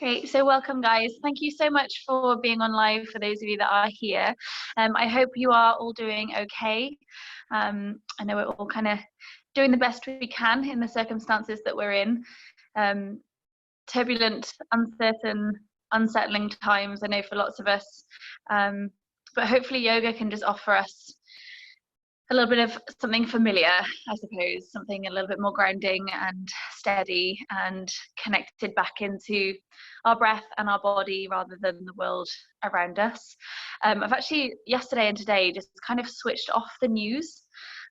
Great. So welcome, guys. Thank you so much for being on live for those of you that are here. I hope you are all doing okay. I know we're all kind of doing the best we can in the circumstances that we're in. Turbulent, uncertain, unsettling times, I know, for lots of us. But hopefully yoga can just offer us a little bit of something familiar, I suppose, something a little bit more grounding and steady and connected back into our breath and our body rather than the world around us. I've actually, yesterday and today, just kind of switched off the news,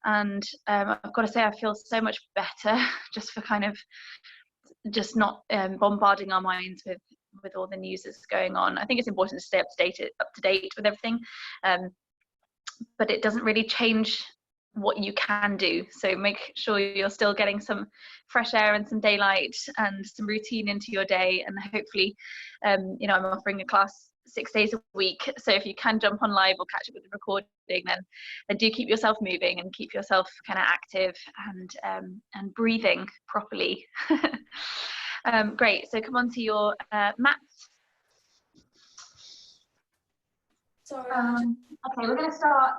and I've got to say I feel so much better just for kind of just not bombarding our minds with all the news that's going on. I think it's important to stay up to date with everything. But it doesn't really change what you can do. So make sure you're still getting some fresh air and some daylight and some routine into your day. And hopefully, I'm offering a class 6 days a week. So if you can jump on live or catch up with the recording, then do keep yourself moving and keep yourself kind of active and breathing properly. Great. So come on to your mats. Okay, we're going to start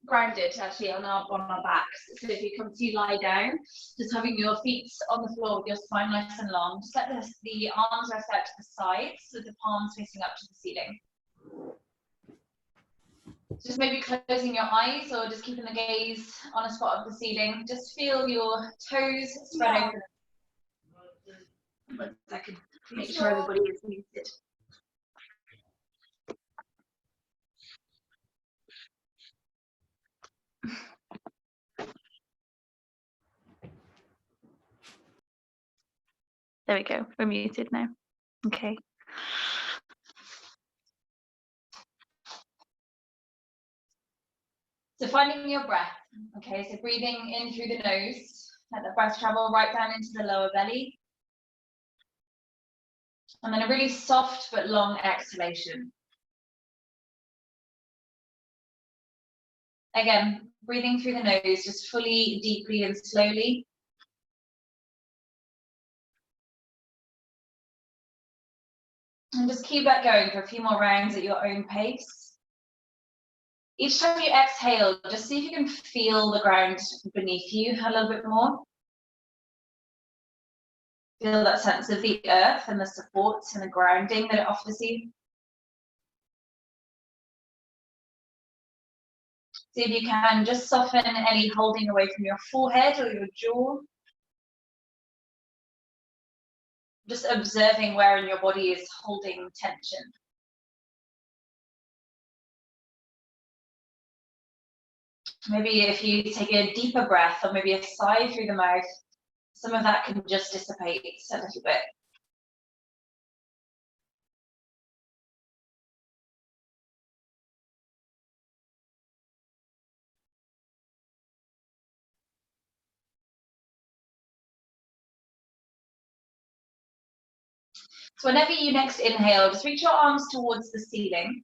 grounded actually on our backs. So if you come to lie down, just having your feet on the floor with your spine nice and long, just let the arms rest out to the sides, so the palms facing up to the ceiling. Just maybe closing your eyes or just keeping the gaze on a spot of the ceiling. Just feel your toes spread open. One second, make sure everybody is muted. There we go, we're muted now. Okay. So finding your breath, okay, so breathing in through the nose, let the breath travel right down into the lower belly. And then a really soft but long exhalation. Again, breathing through the nose, just fully, deeply and slowly. And just keep that going for a few more rounds at your own pace. Each time you exhale, just see if you can feel the ground beneath you a little bit more. Feel that sense of the earth and the support and the grounding that it offers you. See if you can just soften any holding away from your forehead or your jaw. Just observing where in your body is holding tension. Maybe if you take a deeper breath or maybe a sigh through the mouth, some of that can just dissipate a little bit. So whenever you next inhale, just reach your arms towards the ceiling.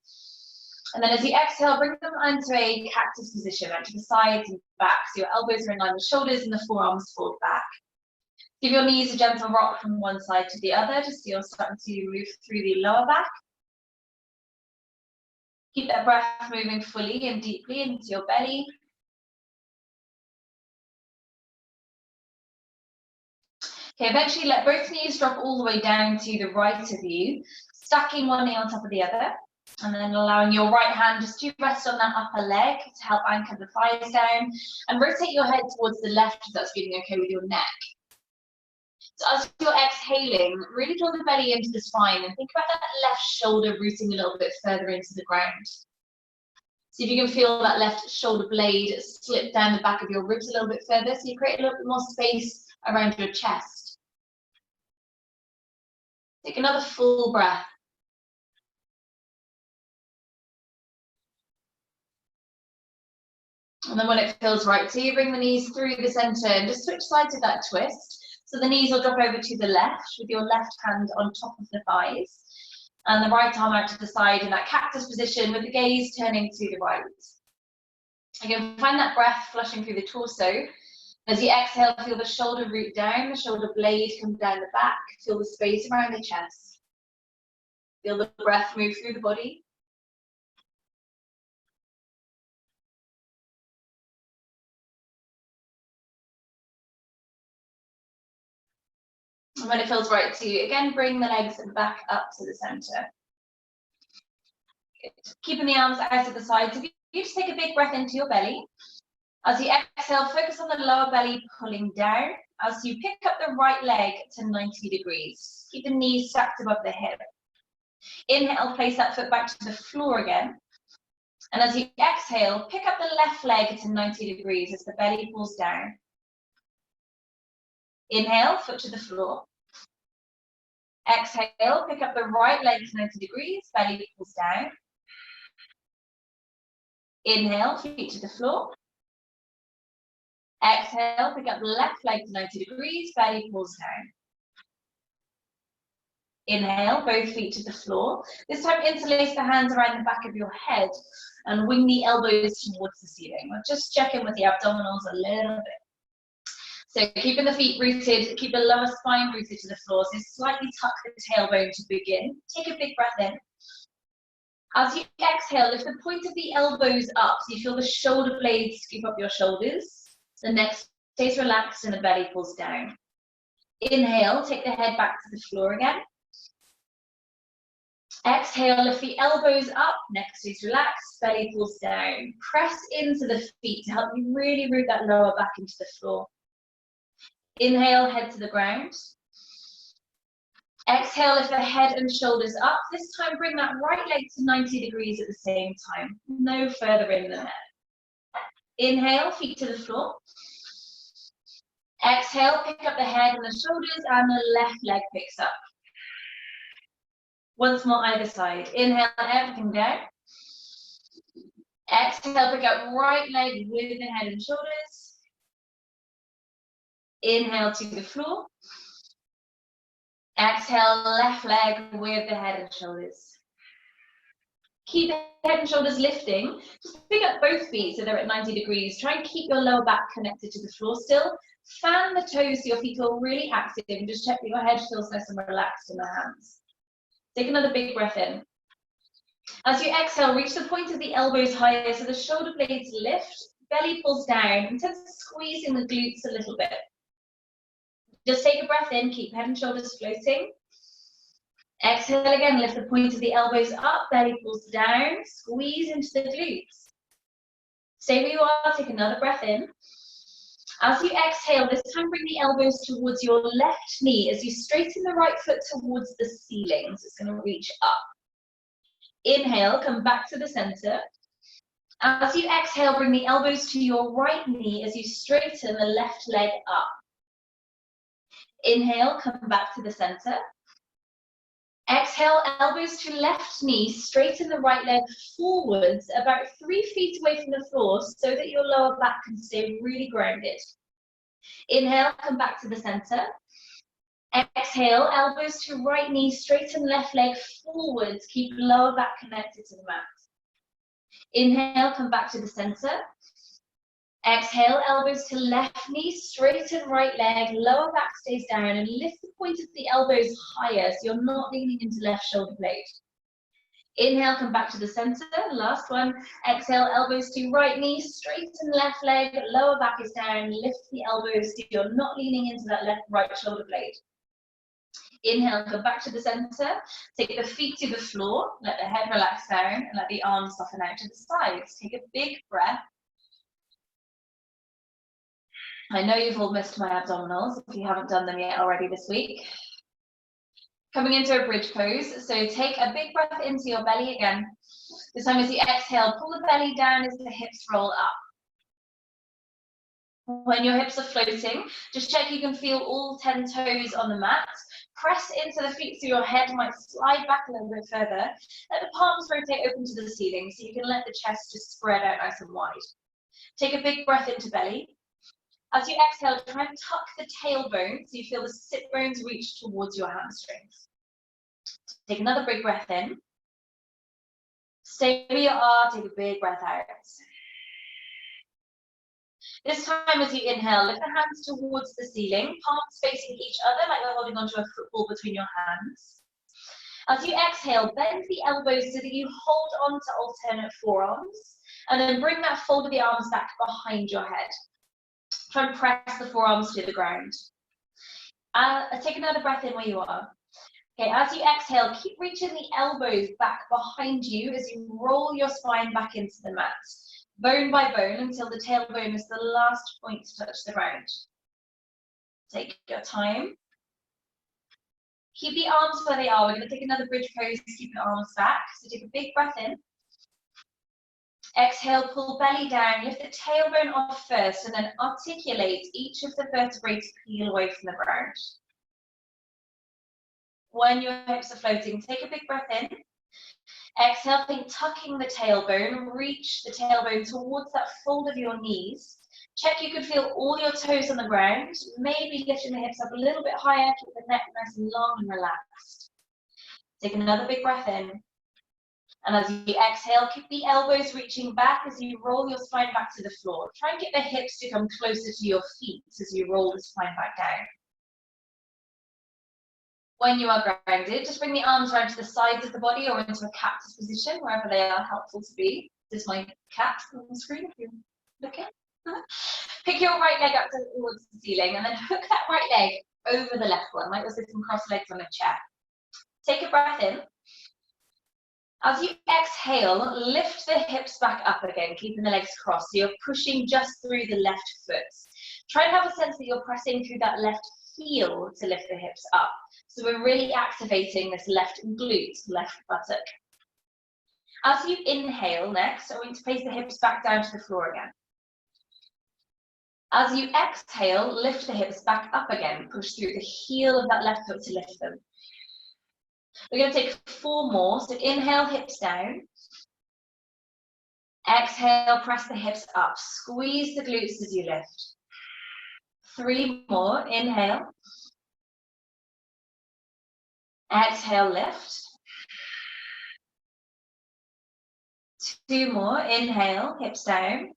And then as you exhale, bring them into a cactus position, out to the sides and back. So your elbows are in line with shoulders and the forearms fold back. Give your knees a gentle rock from one side to the other, just so you're starting to move through the lower back. Keep that breath moving fully and deeply into your belly. Okay, eventually let both knees drop all the way down to the right of you, stacking one knee on top of the other, and then allowing your right hand just to rest on that upper leg to help anchor the thighs down, and rotate your head towards the left if that's feeling okay with your neck. So as you're exhaling, really draw the belly into the spine and think about that left shoulder rooting a little bit further into the ground. See if you can feel that left shoulder blade slip down the back of your ribs a little bit further, so you create a little bit more space around your chest. Take another full breath. And then when it feels right to you, bring the knees through the center and just switch sides of that twist. So the knees will drop over to the left with your left hand on top of the thighs. And the right arm out to the side in that cactus position with the gaze turning to the right. Again, find that breath flushing through the torso. As you exhale, feel the shoulder root down, the shoulder blade come down the back, feel the space around the chest. Feel the breath move through the body. And when it feels right to you, again, bring the legs back up to the center. Good. Keeping the arms out to the sides. If you just take a big breath into your belly. As you exhale, focus on the lower belly pulling down. As you pick up the right leg to 90 degrees. Keep the knees stacked above the hip. Inhale, place that foot back to the floor again. And as you exhale, pick up the left leg to 90 degrees as the belly pulls down. Inhale, foot to the floor. Exhale, pick up the right leg to 90 degrees, belly pulls down. Inhale, feet to the floor. Exhale, pick up the left leg to 90 degrees, belly pulls down. Inhale, both feet to the floor. This time interlace the hands around the back of your head and wing the elbows towards the ceiling. We'll just check in with the abdominals a little bit. So keeping the feet rooted, keep the lower spine rooted to the floor. So slightly tuck the tailbone to begin. Take a big breath in. As you exhale, lift the point of the elbows up so you feel the shoulder blades scoop up your shoulders. The neck stays relaxed and the belly pulls down. Inhale, take the head back to the floor again. Exhale, lift the elbows up, neck stays relaxed, belly pulls down. Press into the feet to help you really root that lower back into the floor. Inhale, head to the ground. Exhale, lift the head and shoulders up. This time, bring that right leg to 90 degrees at the same time. No further in than that. Inhale, feet to the floor. Exhale, pick up the head and the shoulders, and the left leg picks up. Once more, either side. Inhale, everything down. Exhale, pick up right leg with the head and shoulders. Inhale to the floor. Exhale, left leg with the head and shoulders. Keep the head and shoulders lifting. Just pick up both feet so they're at 90 degrees. Try and keep your lower back connected to the floor still. Fan the toes so your feet feel really active and just check that your head feels nice and relaxed in the hands. Take another big breath in. As you exhale, reach the point of the elbows higher so the shoulder blades lift, belly pulls down, and tend to squeezing the glutes a little bit. Just take a breath in, keep head and shoulders floating. Exhale again, lift the point of the elbows up, belly pulls down, squeeze into the glutes. Stay where you are, take another breath in. As you exhale, this time bring the elbows towards your left knee as you straighten the right foot towards the ceiling. So it's going to reach up. Inhale, come back to the center. As you exhale, bring the elbows to your right knee as you straighten the left leg up. Inhale, come back to the center. Exhale, elbows to left knee, straighten the right leg forwards about 3 feet away from the floor so that your lower back can stay really grounded. Inhale, come back to the center. Exhale, elbows to right knee, straighten left leg forwards, keep lower back connected to the mat. Inhale, come back to the center. Exhale, elbows to left knee, straighten right leg, lower back stays down, and lift the point of the elbows higher so you're not leaning into left shoulder blade. Inhale, come back to the center. Last one. Exhale, elbows to right knee, straighten left leg, lower back is down, lift the elbows so you're not leaning into that right shoulder blade. Inhale, come back to the center. Take the feet to the floor, let the head relax down, and let the arms soften out to the sides. Take a big breath. I know you've all missed my abdominals if you haven't done them yet already this week. Coming into a bridge pose, so take a big breath into your belly again. This time as you exhale, pull the belly down as the hips roll up. When your hips are floating, just check you can feel all 10 toes on the mat. Press into the feet so your head might slide back a little bit further. Let the palms rotate open to the ceiling so you can let the chest just spread out nice and wide. Take a big breath into belly. As you exhale, try and tuck the tailbone so you feel the sit bones reach towards your hamstrings. Take another big breath in. Stay where you are, take a big breath out. This time as you inhale, lift the hands towards the ceiling, palms facing each other like you're holding onto a football between your hands. As you exhale, bend the elbows so that you hold on to alternate forearms, and then bring that fold of the arms back behind your head. Try and press the forearms to the ground. Take another breath in where you are. Okay, as you exhale, keep reaching the elbows back behind you as you roll your spine back into the mat, bone by bone, until the tailbone is the last point to touch the ground. Take your time. Keep the arms where they are. We're going to take another bridge pose, keep your arms back. So take a big breath in. Exhale, pull belly down, lift the tailbone off first, and then articulate each of the vertebrae to peel away from the ground. When your hips are floating, take a big breath in. Exhale, think tucking the tailbone, reach the tailbone towards that fold of your knees. Check you can feel all your toes on the ground, maybe lifting the hips up a little bit higher, keep the neck nice and long and relaxed. Take another big breath in. And as you exhale, keep the elbows reaching back as you roll your spine back to the floor. Try and get the hips to come closer to your feet as you roll the spine back down. When you are grounded, just bring the arms around to the sides of the body or into a cactus position, wherever they are helpful to be. This is my cat on the screen if you're looking. Pick your right leg up towards the ceiling and then hook that right leg over the left one, like we're sitting cross legs on a chair. Take a breath in. As you exhale, lift the hips back up again, keeping the legs crossed. So you're pushing just through the left foot. Try and have a sense that you're pressing through that left heel to lift the hips up. So we're really activating this left glute, left buttock. As you inhale next, I'm going to place the hips back down to the floor again. As you exhale, lift the hips back up again. Push through the heel of that left foot to lift them. We're going to take 4 more. So inhale, hips down. Exhale, press the hips up. Squeeze the glutes as you lift. 3 more. Inhale. Exhale, lift. 2 more. Inhale, hips down.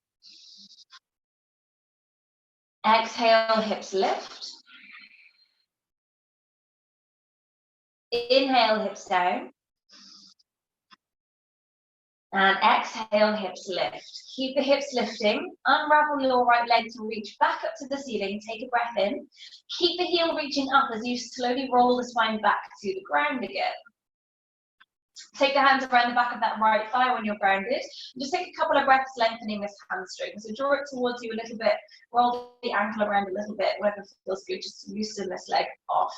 Exhale, hips lift. Inhale, hips down. And exhale, hips lift. Keep the hips lifting. Unravel your right leg to reach back up to the ceiling. Take a breath in. Keep the heel reaching up as you slowly roll the spine back to the ground again. Take the hands around the back of that right thigh when you're grounded. Just take a couple of breaths lengthening this hamstring. So draw it towards you a little bit. Roll the ankle around a little bit. Whatever feels good, just to loosen this leg off.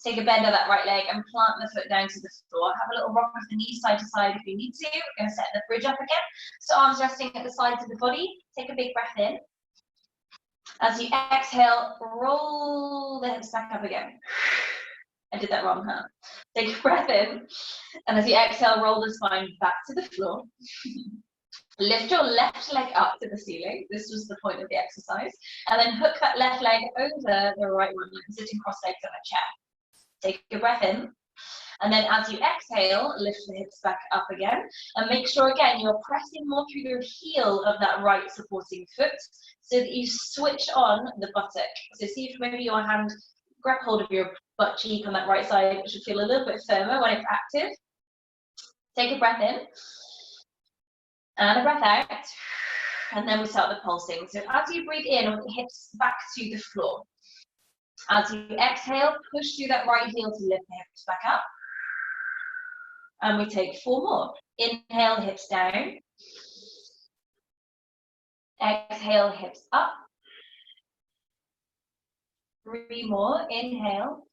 Take a bend of that right leg and plant the foot down to the floor. Have a little rock of the knees side to side if you need to. We're going to set the bridge up again. So arms resting at the sides of the body. Take a big breath in. As you exhale, roll the hips back up again. I did that wrong, huh? Take a breath in. And as you exhale, roll the spine back to the floor. Lift your left leg up to the ceiling. This was the point of the exercise. And then hook that left leg over the right one, like sitting cross-legged on a chair. Take a breath in, and then as you exhale, lift the hips back up again, and make sure again you're pressing more through the heel of that right supporting foot so that you switch on the buttock. So see if maybe your hand grab hold of your butt cheek on that right side, which should feel a little bit firmer when it's active. Take a breath in, and a breath out, and then we start the pulsing. So as you breathe in, with the hips back to the floor. As you exhale, push through that right heel to lift the hips back up. And we take 4 more. Inhale, hips down. Exhale, hips up. 3 more. Inhale.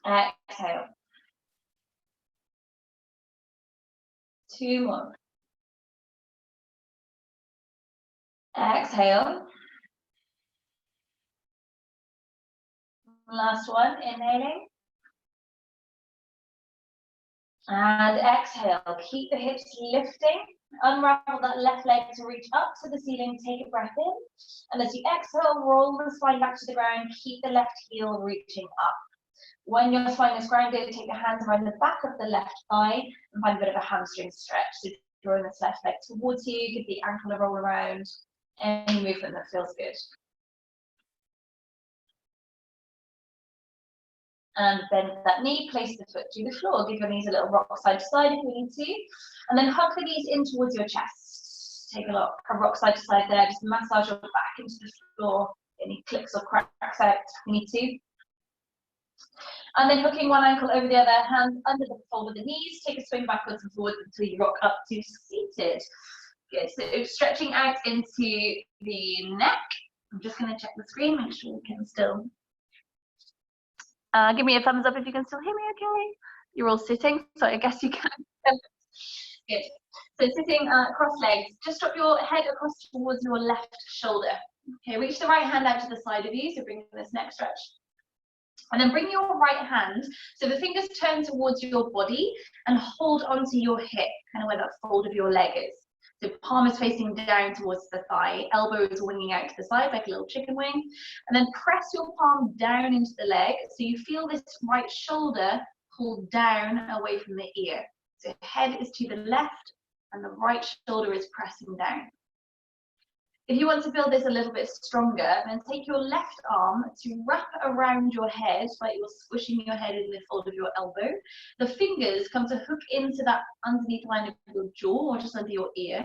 Exhale. 2 more. Exhale. Last one, inhaling. And exhale. Keep the hips lifting. Unravel that left leg to reach up to the ceiling. Take a breath in. And as you exhale, roll the spine back to the ground. Keep the left heel reaching up. When your spine is grounded, take the hands around the back of the left thigh and find a bit of a hamstring stretch. So drawing this left leg towards you, give the ankle a roll around. Any movement that feels good. And bend that knee, place the foot to the floor. Give your knees a little rock side to side if you need to. And then hug the knees in towards your chest. Take a rock side to side there. Just massage your back into the floor. Any clicks or cracks out if you need to. And then hooking one ankle over the other, hand under the fold of the knees. Take a swing backwards and forwards until you rock up to seated. Good, so stretching out into the neck. I'm just going to check the screen, make sure we can still. Give me a thumbs up if you can still hear me okay. You're all sitting, so I guess you can. Good. So sitting cross legs, just drop your head across towards your left shoulder. Okay, reach the right hand out to the side of you, so bring this neck stretch. And then bring your right hand, so the fingers turn towards your body and hold onto your hip, kind of where that fold of your leg is. So palm is facing down towards the thigh, elbow is winging out to the side like a little chicken wing. And then press your palm down into the leg, so you feel this right shoulder pull down away from the ear. So head is to the left and the right shoulder is pressing down. If you want to build this a little bit stronger, then take your left arm to wrap around your head, like you're squishing your head in the fold of your elbow. The fingers come to hook into that underneath line of your jaw or just under your ear.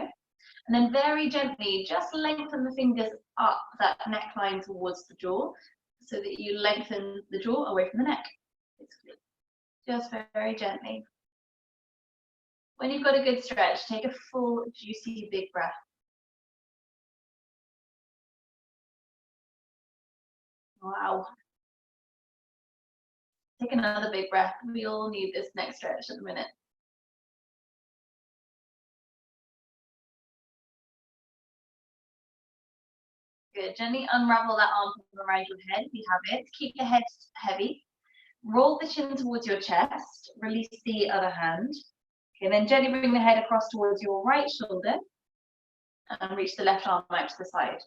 And then very gently, just lengthen the fingers up that neckline towards the jaw so that you lengthen the jaw away from the neck. Just very gently. When you've got a good stretch, take a full, juicy, big breath. Wow. Take another big breath. We all need this next stretch at the minute. Good. Gently unravel that arm from around your head. If you have it. Keep the head heavy. Roll the chin towards your chest. Release the other hand. Okay, then gently bring the head across towards your right shoulder and reach the left arm out to the side.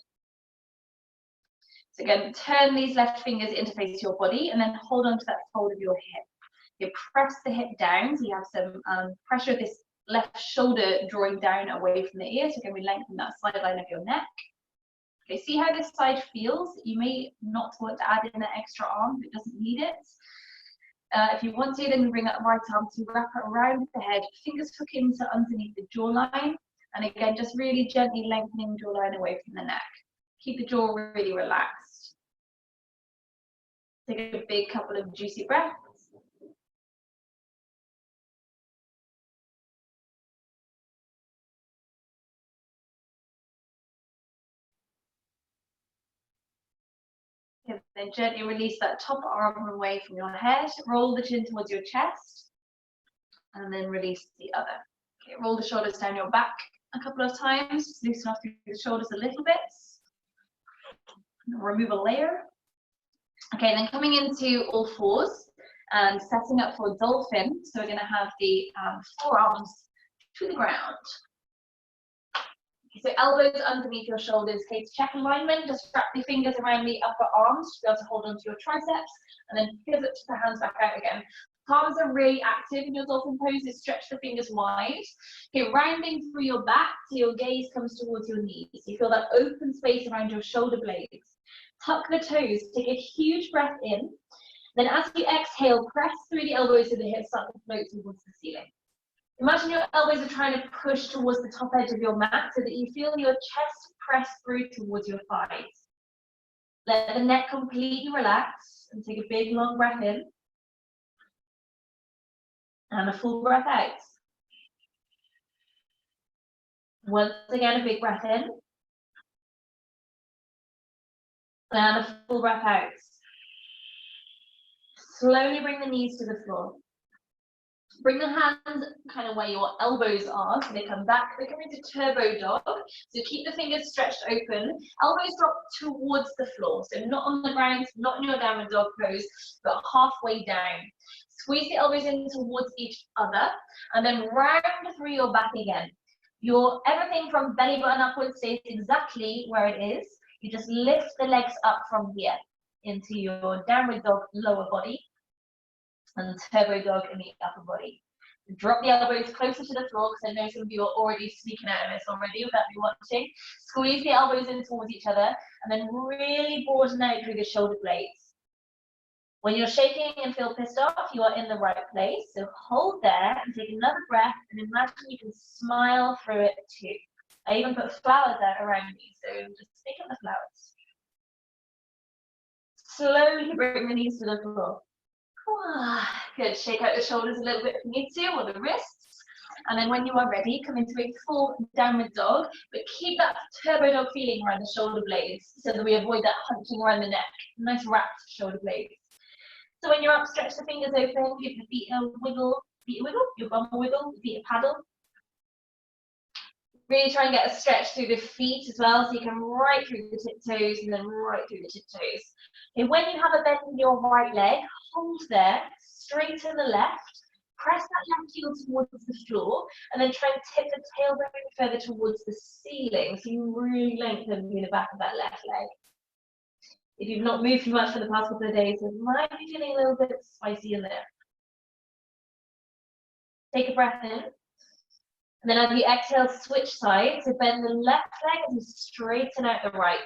So again, turn these left fingers interface your body and then hold on to that fold of your hip. You press the hip down, so you have some pressure of this left shoulder drawing down away from the ear. So again, we lengthen that side line of your neck. Okay, see how this side feels? You may not want to add in an extra arm if it doesn't need it. If you want to, then you bring that right arm to wrap it around the head, fingers hook into underneath the jawline. And again, just really gently lengthening the jawline away from the neck. Keep the jaw really relaxed. Take a big couple of juicy breaths. Okay, then gently release that top arm away from your head. Roll the chin towards your chest. And then release the other. Okay, roll the shoulders down your back a couple of times. Loosen off through the shoulders a little bit. Remove a layer. Okay, then coming into all fours and setting up for dolphin. So we're going to have the forearms to the ground. Okay, so elbows underneath your shoulders. Okay, to check alignment, just wrap the fingers around the upper arms to be able to hold onto your triceps, and then pivot to the hands back out again. Palms are really active in your dolphin pose. Stretch the fingers wide. Okay, rounding through your back so your gaze comes towards your knees. You feel that open space around your shoulder blades. Tuck the toes, take a huge breath in. Then as you exhale, press through the elbows so the hips start to float towards the ceiling. Imagine your elbows are trying to push towards the top edge of your mat so that you feel your chest press through towards your thighs. Let the neck completely relax and take a big long breath in. And a full breath out. Once again, a big breath in. And a full breath out. Slowly bring the knees to the floor. Bring the hands kind of where your elbows are, so they come back. They come into turbo dog. So keep the fingers stretched open. Elbows drop towards the floor. So not on the ground, not in your downward dog pose, but halfway down. Squeeze the elbows in towards each other, and then round through your back again. Everything from belly button upwards stays exactly where it is. You just lift the legs up from here into your downward dog lower body and turbo dog in the upper body. Drop the elbows closer to the floor, because I know some of you are already sneaking out of this already without me watching. Squeeze the elbows in towards each other, and then really broaden out through the shoulder blades. When you're shaking and feel pissed off, you are in the right place. So hold there and take another breath, and imagine you can smile through it too. I even put flowers out around me, so just think of the flowers. Slowly bring the knees to the floor. Good, shake out the shoulders a little bit if you need to, or the wrists. And then when you are ready, come into a full downward dog, but keep that turbo dog feeling around the shoulder blades so that we avoid that hunching around the neck. Nice wrapped shoulder blades. So when you're up, stretch the fingers open, give the feet a wiggle, your bum a wiggle, feet a paddle. Really try and get a stretch through the feet as well, so you can right through the tiptoes and then right through the tiptoes. Okay, when you have a bend in your right leg, hold there, straighten the left, press that left heel towards the floor, and then try and tip the tailbone further towards the ceiling, so you really lengthen through the back of that left leg. If you've not moved too much for the past couple of days, it might be feeling a little bit spicy in there. Take a breath in. And then as you exhale, switch sides. So bend the left leg as you straighten out the right.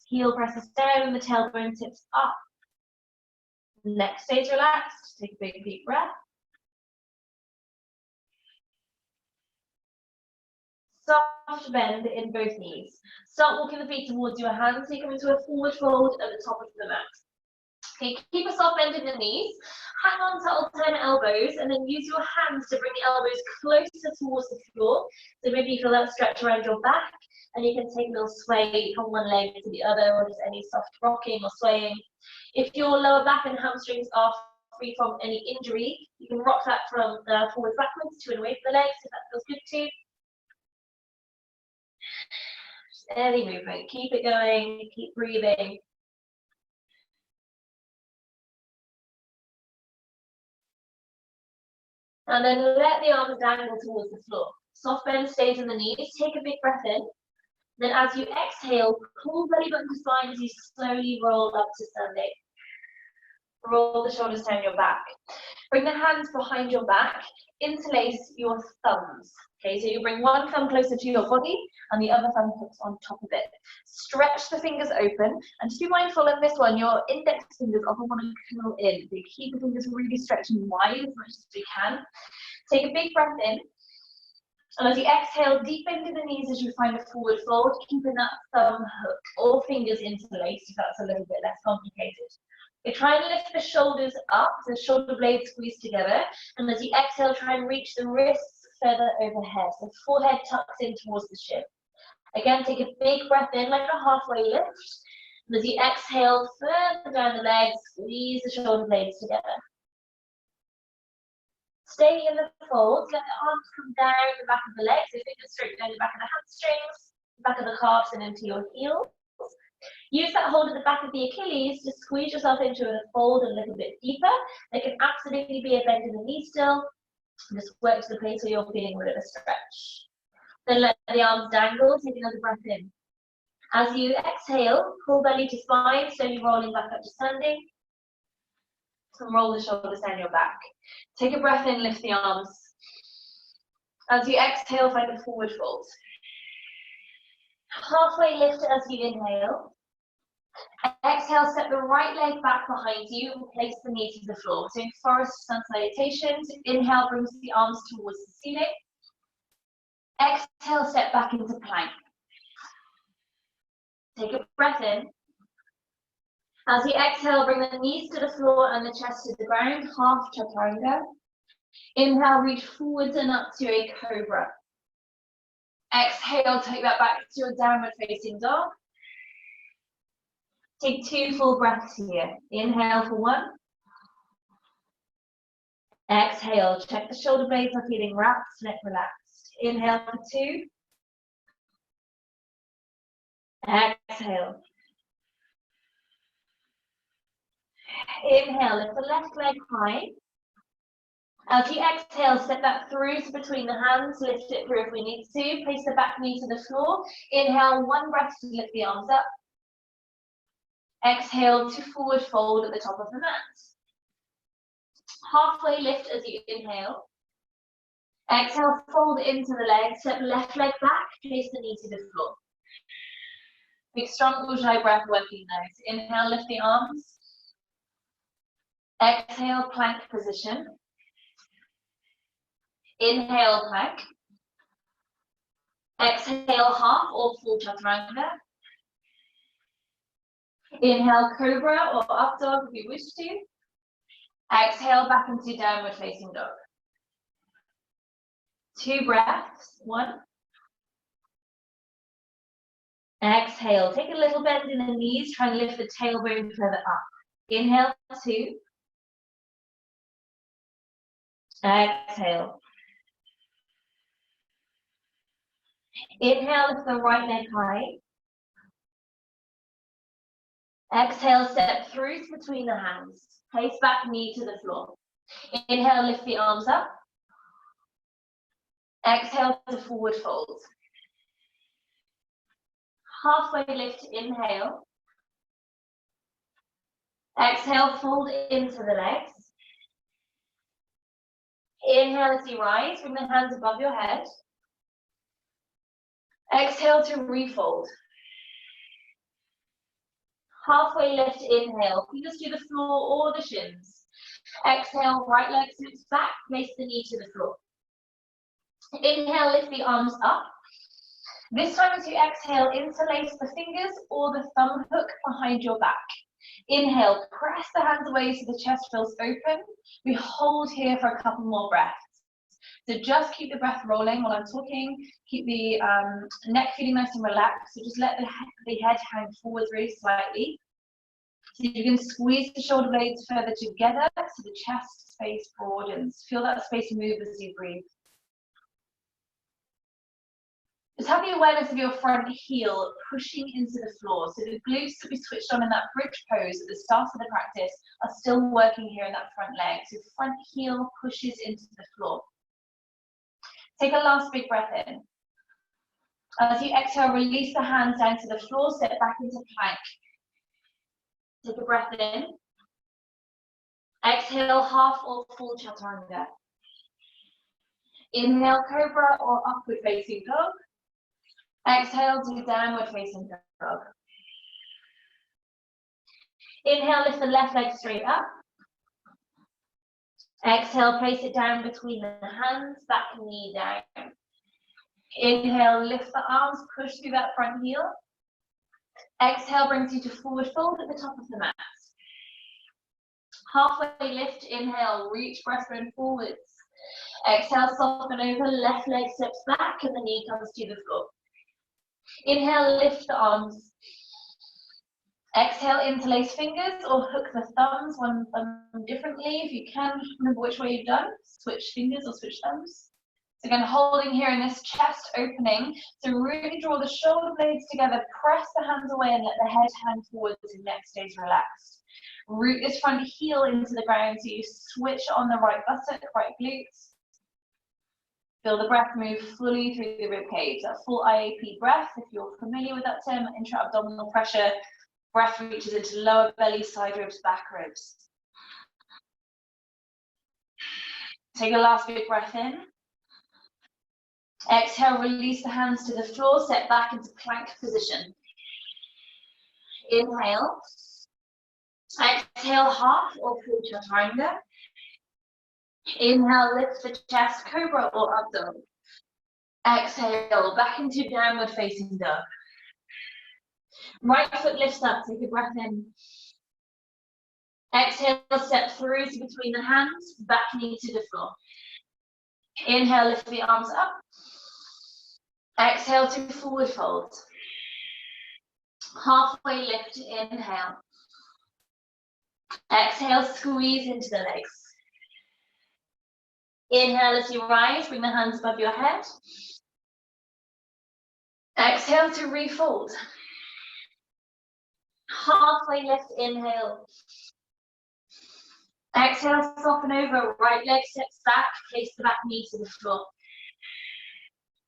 Heel presses down, the tailbone tips up. Neck stays relaxed. Take a big deep breath. Soft bend in both knees. Start walking the feet towards your hands, so you come into a forward fold at the top of the mat. Okay, keep a soft bend in the knees. Hang on to alternate elbows, and then use your hands to bring the elbows closer towards the floor. So maybe you feel that stretch around your back, and you can take a little sway from one leg to the other, or just any soft rocking or swaying. If your lower back and hamstrings are free from any injury, you can rock that from forwards backwards to and away from the legs, if that feels good too. Steady movement, keep it going, keep breathing. And then let the arms dangle towards the floor. Soft bend stays in the knees. Take a big breath in. Then as you exhale, pull belly button to spine as you slowly roll up to standing. Roll the shoulders down your back. Bring the hands behind your back. Interlace your thumbs. Okay, so you bring one thumb closer to your body and the other thumb hooks on top of it. Stretch the fingers open, and just be mindful in this one, your index fingers often want to curl in. So you keep the fingers really stretched and wide as much as we can. Take a big breath in, and as you exhale, deep into the knees as you find a forward fold, keeping that thumb hook or fingers interlaced if that's a little bit less complicated. Okay, try and lift the shoulders up, so the shoulder blades squeeze together, and as you exhale, try and reach the wrists further overhead, so forehead tucks in towards the shin. Again, take a big breath in, like a halfway lift, and as you exhale, further down the legs, squeeze the shoulder blades together. Stay in the folds, let the arms come down the back of the legs, so fingers straight down the back of the hamstrings, back of the calves and into your heels. Use that hold at the back of the Achilles to squeeze yourself into a fold a little bit deeper. There can absolutely be a bend in the knee still. Just work to the place where you're feeling a bit of a stretch. Then let the arms dangle, take another breath in. As you exhale, pull belly to spine, slowly rolling back up to standing. And roll the shoulders down your back. Take a breath in, lift the arms. As you exhale, find a forward fold. Halfway lift as you inhale. Exhale, step the right leg back behind you and place the knee to the floor. So in forest sun salutations, inhale brings the arms towards the ceiling. Exhale, step back into plank. Take a breath in. As you exhale, bring the knees to the floor and the chest to the ground, half chaturanga. Inhale, reach forwards and up to a cobra. Exhale, take that back to your downward facing dog. Take 2 full breaths here. Inhale for 1. Exhale, check the shoulder blades are feeling wrapped, neck relaxed. Inhale for 2. Exhale. Inhale, lift the left leg high. As you exhale, step that through to between the hands, lift it through if we need to. Place the back knee to the floor. Inhale, 1 breath to lift the arms up. Exhale to forward fold at the top of the mat. Halfway lift as you inhale. Exhale, fold into the legs, step left leg back, place the knee to the floor. Big strong Ujjayi breath working now. So inhale, lift the arms. Exhale, plank position. Inhale, plank. Exhale, half or full chaturanga. Inhale, cobra or up dog if you wish to. Exhale, back into downward facing dog. 2 breaths. 1. Exhale, take a little bend in the knees, try and lift the tailbone further up. Inhale, 2. Exhale. Inhale, lift the right leg high. Exhale, step through between the hands. Place back knee to the floor. Inhale, lift the arms up. Exhale to forward fold. Halfway lift, inhale. Exhale, fold into the legs. Inhale as you rise, bring the hands above your head. Exhale to refold. Halfway lift, inhale, fingers to the floor or the shins. Exhale, right leg slips back, place the knee to the floor. Inhale, lift the arms up. This time as you exhale, interlace the fingers or the thumb hook behind your back. Inhale, press the hands away so the chest feels open. We hold here for a couple more breaths. So just keep the breath rolling while I'm talking. Keep the neck feeling nice and relaxed. So just let the head hang forwards really slightly. So you can squeeze the shoulder blades further together so the chest space broadens. Feel that space move as you breathe. Just have the awareness of your front heel pushing into the floor. So the glutes that we switched on in that bridge pose at the start of the practice are still working here in that front leg. So front heel pushes into the floor. Take a last big breath in. As you exhale, release the hands down to the floor, step back into plank. Take a breath in. Exhale, half or full chaturanga. Inhale, cobra or upward facing dog. Exhale to downward facing dog. Inhale, lift the left leg straight up. Exhale, place it down between the hands, back knee down. Inhale, lift the arms, push through that front heel. Exhale brings you to forward fold at the top of the mat. Halfway lift, inhale, reach breastbone forwards. Exhale, soften over, left leg steps back and the knee comes to the floor. Inhale, lift the arms. Exhale, interlace fingers or hook the thumbs, one thumb differently. If you can, remember which way you've done. Switch fingers or switch thumbs. So again, holding here in this chest opening. So really draw the shoulder blades together, press the hands away and let the head hang forwards and neck stays relaxed. Root this front heel into the ground so you switch on the right buttock, right glutes. Feel the breath move fully through the rib cage. That full IAP breath, if you're familiar with that term, intra-abdominal pressure. Breath reaches into lower belly, side ribs, back ribs. Take a last big breath in. Exhale, release the hands to the floor, step back into plank position. Inhale. Exhale, half or full chaturanga. Inhale, lift the chest, cobra or up dog. Exhale, back into downward facing dog. Right foot lifts up, take a breath in. Exhale, step through to between the hands, back knee to the floor. Inhale, lift the arms up. Exhale to forward fold. Halfway lift, inhale. Exhale, squeeze into the legs. Inhale as you rise, bring the hands above your head. Exhale to refold. Halfway lift, inhale. Exhale, soften over, right leg steps back, place the back knee to the floor.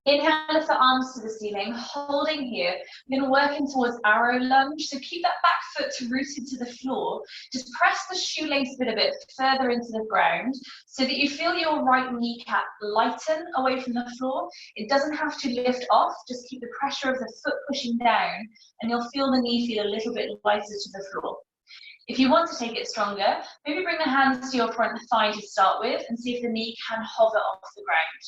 Inhale, lift the arms to the ceiling, holding here. We're going to work in towards arrow lunge. So keep that back foot rooted to the floor. Just press the shoelace bit a bit further into the ground so that you feel your right kneecap lighten away from the floor. It doesn't have to lift off, just keep the pressure of the foot pushing down and you'll feel the knee feel a little bit lighter to the floor. If you want to take it stronger, maybe bring the hands to your front thigh to start with and see if the knee can hover off the ground.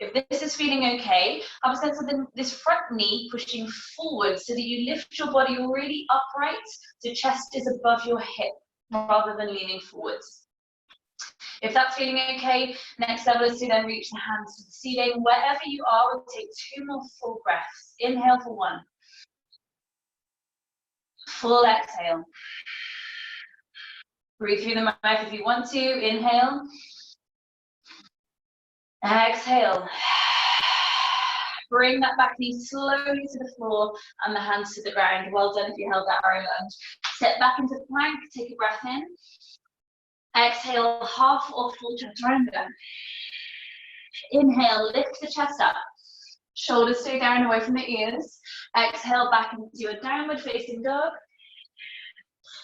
If this is feeling okay, have a sense of this front knee pushing forward so that you lift your body really upright, so chest is above your hip rather than leaning forwards. If that's feeling okay, next level is to then reach the hands to the ceiling. Wherever you are, we'll take 2 more full breaths. Inhale for 1. Full exhale. Breathe through the mouth if you want to. Inhale. Exhale. Bring that back knee slowly to the floor and the hands to the ground. Well done if you held that arrow lunge. Step back into plank, take a breath in. Exhale, half or full chaturanga. Inhale, lift the chest up. Shoulders stay down away from the ears. Exhale back into a downward facing dog.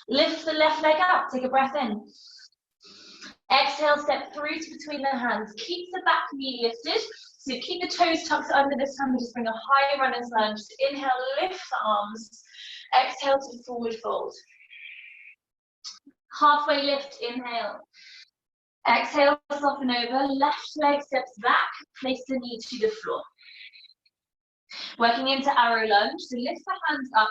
Lift the left leg up, take a breath in. Exhale, step through to between the hands. Keep the back knee lifted. So keep the toes tucked under this time. Just bring a high runner's lunge. Inhale, lift the arms. Exhale to forward fold. Halfway lift, inhale. Exhale, soften over. Left leg steps back. Place the knee to the floor. Working into arrow lunge, so lift the hands up,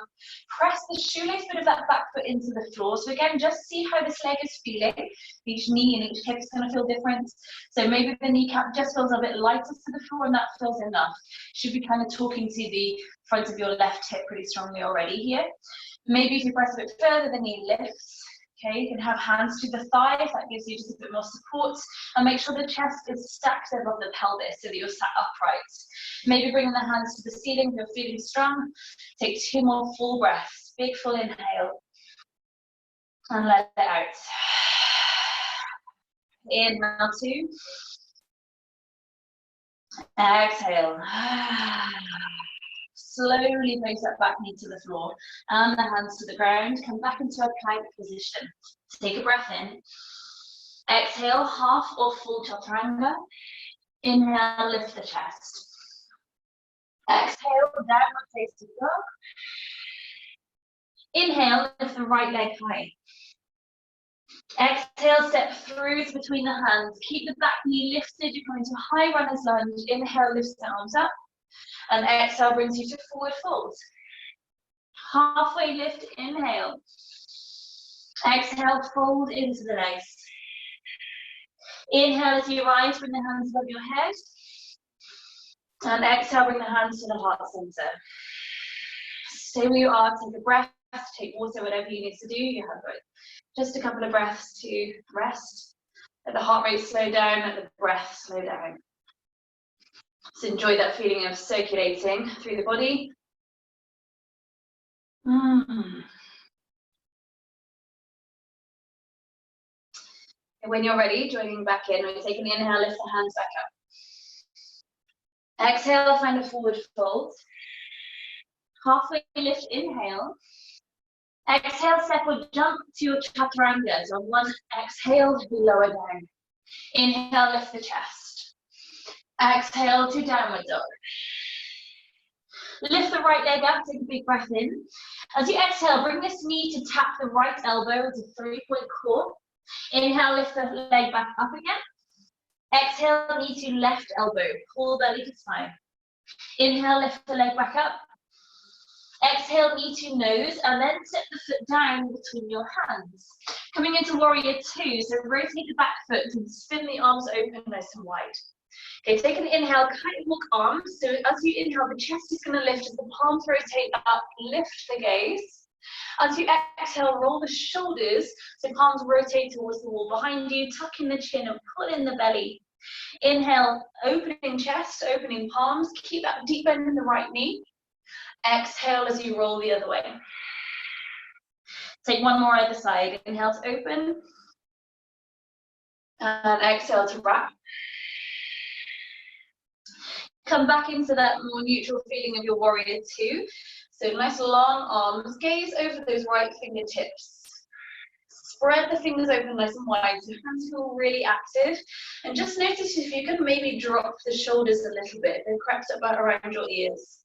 press the shoelace bit of that back foot into the floor. So again, just see how this leg is feeling. Each knee and each hip is going to feel different. So maybe the kneecap just feels a bit lighter to the floor and that feels enough. Should be kind of talking to the front of your left hip pretty strongly already here. Maybe if you press a bit further, the knee lifts. Okay, you can have hands to the thighs, that gives you just a bit more support, and make sure the chest is stacked above the pelvis so that you're sat upright. Maybe bringing the hands to the ceiling if you're feeling strong. Take 2 more full breaths, big full inhale, and let it out. Inhale 2. Exhale. Slowly place that back knee to the floor and the hands to the ground. Come back into a plank position. Take a breath in. Exhale, half or full chaturanga. Inhale, lift the chest. Exhale, downward facing dog. Inhale, lift the right leg high. Exhale, step through between the hands. Keep the back knee lifted. You're going to high runner's lunge. Inhale, lift the arms up. And exhale brings you to forward fold. Halfway lift, inhale. Exhale, fold into the legs. Inhale as you rise, bring the hands above your head. And exhale, bring the hands to the heart center. Stay where you are, take a breath, take water, whatever you need to do. You have just a couple of breaths to rest. Let the heart rate slow down, let the breath slow down. So enjoy that feeling of circulating through the body. And when you're ready, joining back in, we're taking the inhale, lift the hands back up. Exhale, find a forward fold. Halfway lift, inhale. Exhale, step or jump to your chaturanga. So on one exhale, we lower down. Inhale, lift the chest. Exhale to downward dog. Lift the right leg up, take a big breath in. As you exhale, bring this knee to tap the right elbow as a 3-point core. Inhale, lift the leg back up again. Exhale, knee to left elbow, pull belly to spine. Inhale, lift the leg back up. Exhale, knee to nose, and then set the foot down between your hands. Coming into warrior 2, so rotate the back foot and spin the arms open nice and wide. Okay, take an inhale, kite walk arms. So as you inhale, the chest is going to lift as the palms rotate up, lift the gaze. As you exhale, roll the shoulders, so palms rotate towards the wall behind you, tuck in the chin and pull in the belly. Inhale, opening chest, opening palms, keep that deep bend in the right knee. Exhale as you roll the other way. Take 1 more either side. Inhale to open. And exhale to wrap. Come back into that more neutral feeling of your warrior two. So nice long arms, gaze over those right fingertips. Spread the fingers open nice and wide so hands feel really active. And just notice if you could maybe drop the shoulders a little bit. They're crept up around your ears.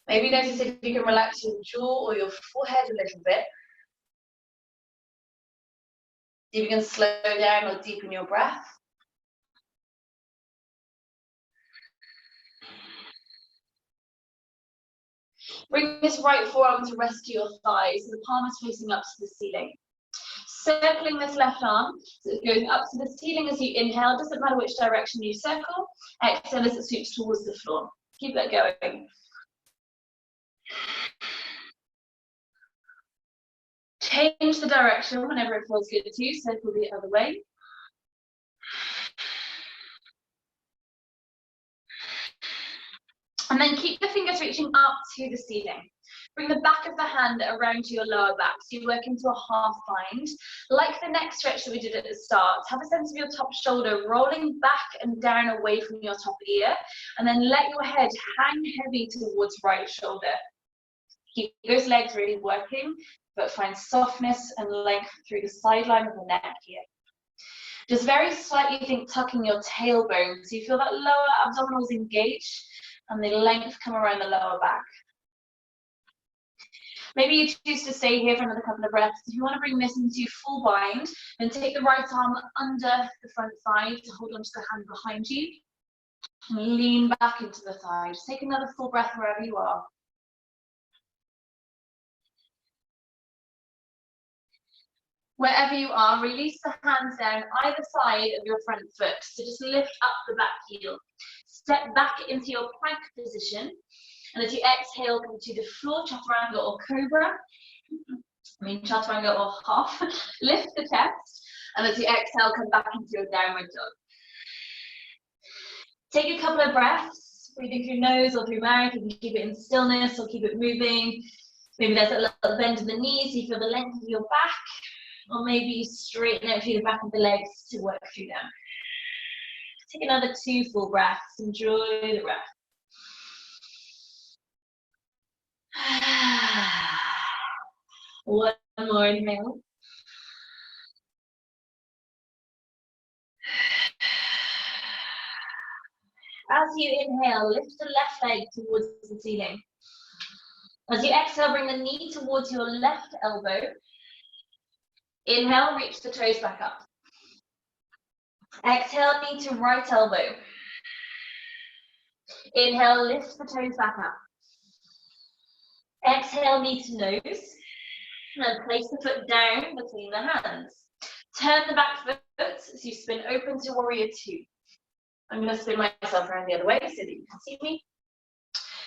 Maybe notice if you can relax your jaw or your forehead a little bit. If you can slow down or deepen your breath. Bring this right forearm to rest to your thighs, so the palm is facing up to the ceiling. Circling this left arm, so it's going up to the ceiling as you inhale, doesn't matter which direction you circle. Exhale as it sweeps towards the floor. Keep that going. Change the direction whenever it feels good to, circle the other way. And then keep the fingers reaching up to the ceiling. Bring the back of the hand around to your lower back, so you work into a half bind. Like the neck stretch that we did at the start, have a sense of your top shoulder rolling back and down away from your top ear, and then let your head hang heavy towards right shoulder. Keep those legs really working, but find softness and length through the sideline of the neck here. Just very slightly think tucking your tailbone, so you feel that lower abdominals engage, and the length come around the lower back. Maybe you choose to stay here for another couple of breaths. If you want to bring this into full bind, then take the right arm under the front thigh to hold onto the hand behind you. And lean back into the thigh. Just take another full breath wherever you are. Wherever you are, release the hands down either side of your front foot. So just lift up the back heel. Step back into your plank position. And as you exhale, come to the floor, chaturanga or cobra. Chaturanga or half. Lift the chest. And as you exhale, come back into your downward dog. Take a couple of breaths, breathing through nose or through mouth. You can keep it in stillness or keep it moving. Maybe there's a little bend in the knees, so you feel the length of your back. Or maybe you straighten out through the back of the legs to work through them. Take another 2 full breaths. Enjoy the breath. One more inhale. As you inhale, lift the left leg towards the ceiling. As you exhale, bring the knee towards your left elbow. Inhale, reach the toes back up. Exhale, knee to right elbow. Inhale, lift the toes back up. Exhale, knee to nose. And place the foot down between the hands. Turn the back foot as you spin open to warrior two. I'm going to spin myself around the other way so that you can see me.